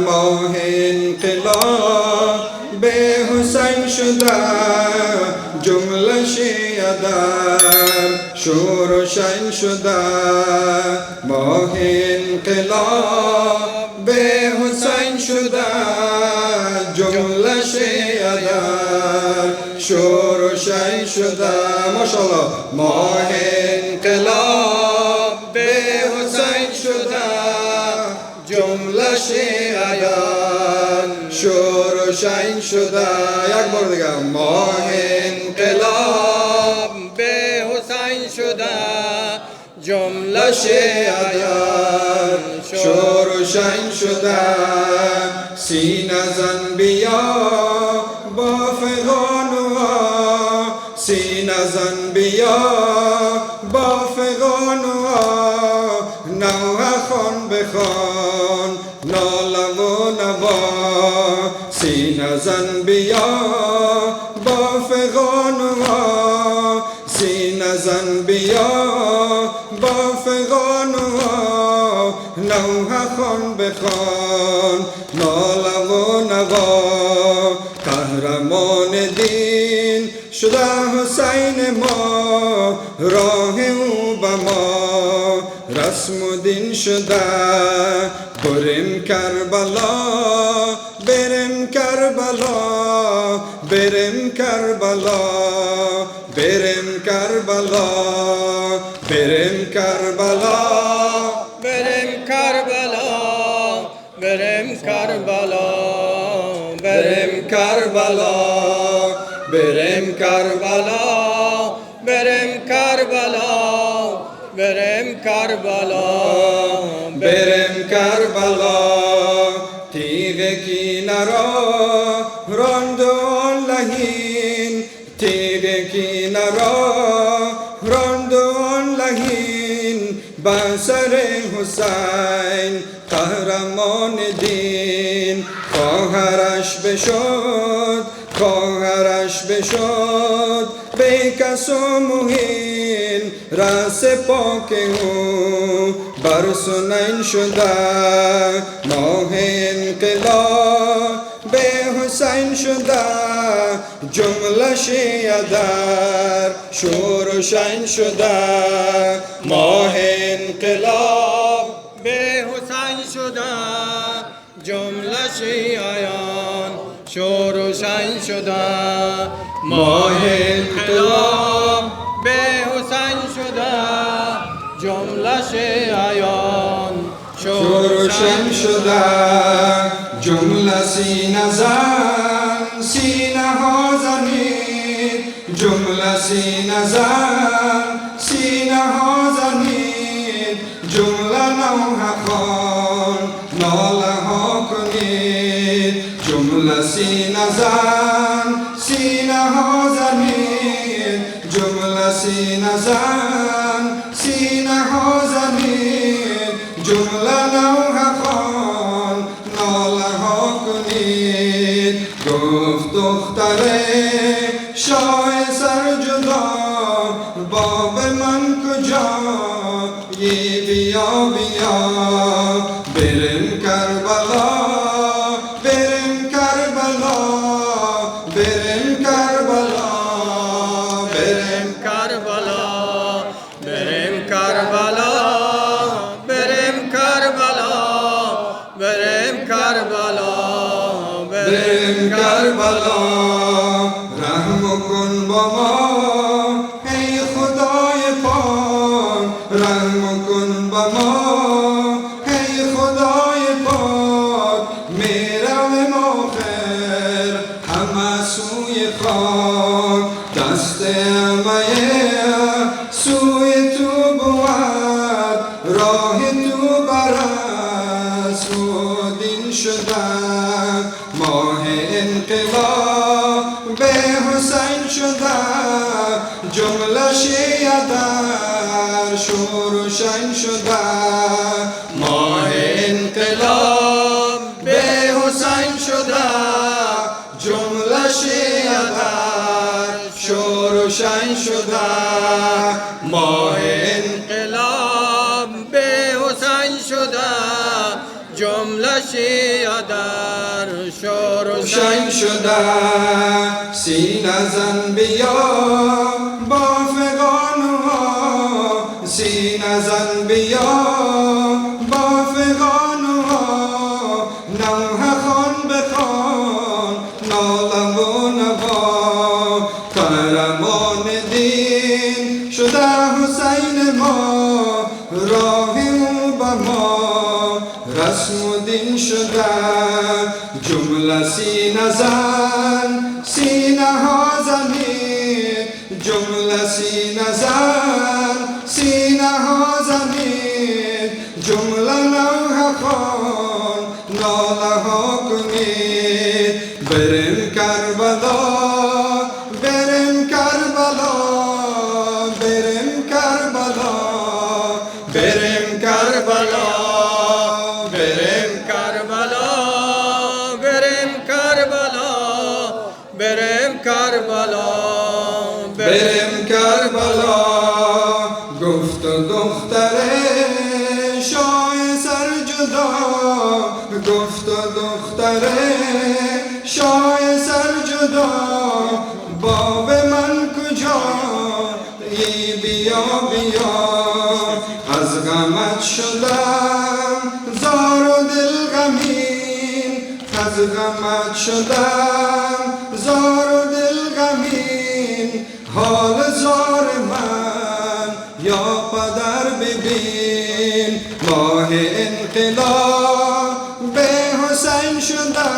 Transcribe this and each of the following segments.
ماه انقلاب به حسین شده، جمله شیعه در شور و شین شده. ماه انقلاب به حسین شده، جمله شیعه در شور و شین شده. ماشاءالله. ماه انقلاب به حسین شده، جمله شیعیان شور و شین شده. یک بار دیگه. ماه انقلاب به حسین شده، جمله شیعیان شور و شین شده. سینه زن بیا با فغان و سینه زن بیا با فغان و نوح خان بخوان ناله و نوا. سینه زن بیا با فغان و سینه زن بیا با فغان و نوح خان بخوان ناله و نوا. قهرمان دین شده حسین ما، راه او به ما رسم و دین شده. بریم کربلا بریم کربلا بریم کربلا بریم کربلا بریم کربلا بریم کربلا بریم کربلا بریم کربلا بریم کربلا بریم کربلا بریم کربلا بریم کربلا. تیغ کینرا راند آن لحین، تیغ کینرا راند آن لحین. بر سر حسین قهرمان دین، خواهرش بشد خواهرش بشد به کس و مهین. رأس پاک او بر سنین شده. ماه انقلاب به حسین شده، جمله شیعه در شور و شین شده. ماه انقلاب به حسین شده، جمله شیعیان شور و شین شده. ماه انقلاب به حسین شده، جمله شیعیان شور و شین شده. جمله سینه زن سینه ها زنید، جمله سینه زن سینه ها زنید. جمله نوح خان ناله ها کنید، جمله سینه زن سینه ها زنید. جمله سینه زن سینه ها زنید. جمله نوح خان ناله ها کنید. گفت دختر شاه سرجدا، باب من کجا یی بیا بیا. بریم کربلا بریم کربلا بریم کربلا بریم کربلا بریم کربلا بریم کربلا بریم کربلا بریم کربلا. رحم کن با ما ای خدای پاک، رحم کن با ما ای خدای پاک. میرویم آخر همه سوی خاک، دست همه سوی تو بود، راه تو برست و دین شده. ماه انقلاب به حسین شده، جمله شیعه در شور و شین شده. ماه انقلاب به حسین شده، جمله شیعه در شور و شین شده. ماه انقلاب به حسین شده، جمله شیعه در شور و شین شده سینه زن بیا با فغانها سینه زن بیا با فغانها نوح خان بخوان ناله و نوا قهرمان دین شده حسین ما راه او به ما رسم و دین شده جمله سینه زن سینه ها زمین جمله سینه زن سینه ها زمین جمله نوح خان ناله ها کنید بریم کربلا بریم کربلا بریم کربلا بریم کربلا بریم کربلا بریم کربلا بریم کربلا بریم کربلا گفت دختر شاه سرجدا گفت دختر شاه سرجدا باب من کجا ای بیا بیا از غمت شدم زار و دل غمین از غمت شدم زار و دل غمین حال زار من یا پدر ببین ماه انقلاب به حسین شده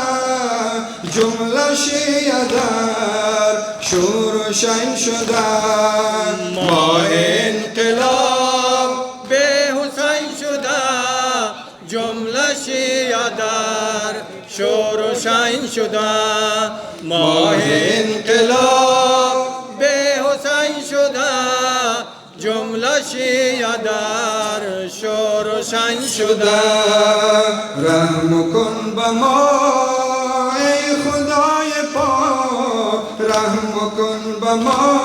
جمله شیعه در شور و شین شده ماه انقلاب به حسین شده جمله شیعه در شور و شین شده ماه انقلاب به حسین شده جمله شیعه در شور و شین شده رحم کن به ما ای خدای پاک رحم کن به ما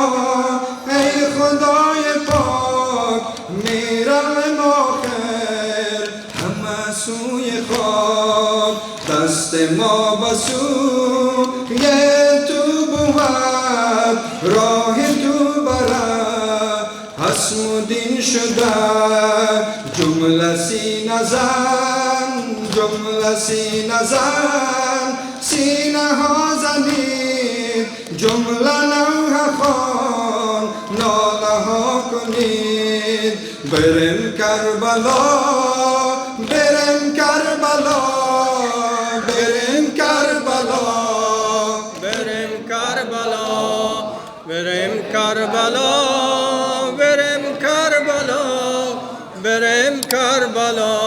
ای خدای پاک میرم ما خیر همه سوی خاک دست ما بسوی تو بود راه تو برد حسم و دین شده جمله سینه زن جمله سینه زن سینه ها زنید جمله نوح خان ناله ها کنید بریم کربلا بریم کربلا بریم کربلا بریم کربلا بریم کربلا بریم کربلا بریم کربلا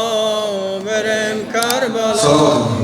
بریم کربلا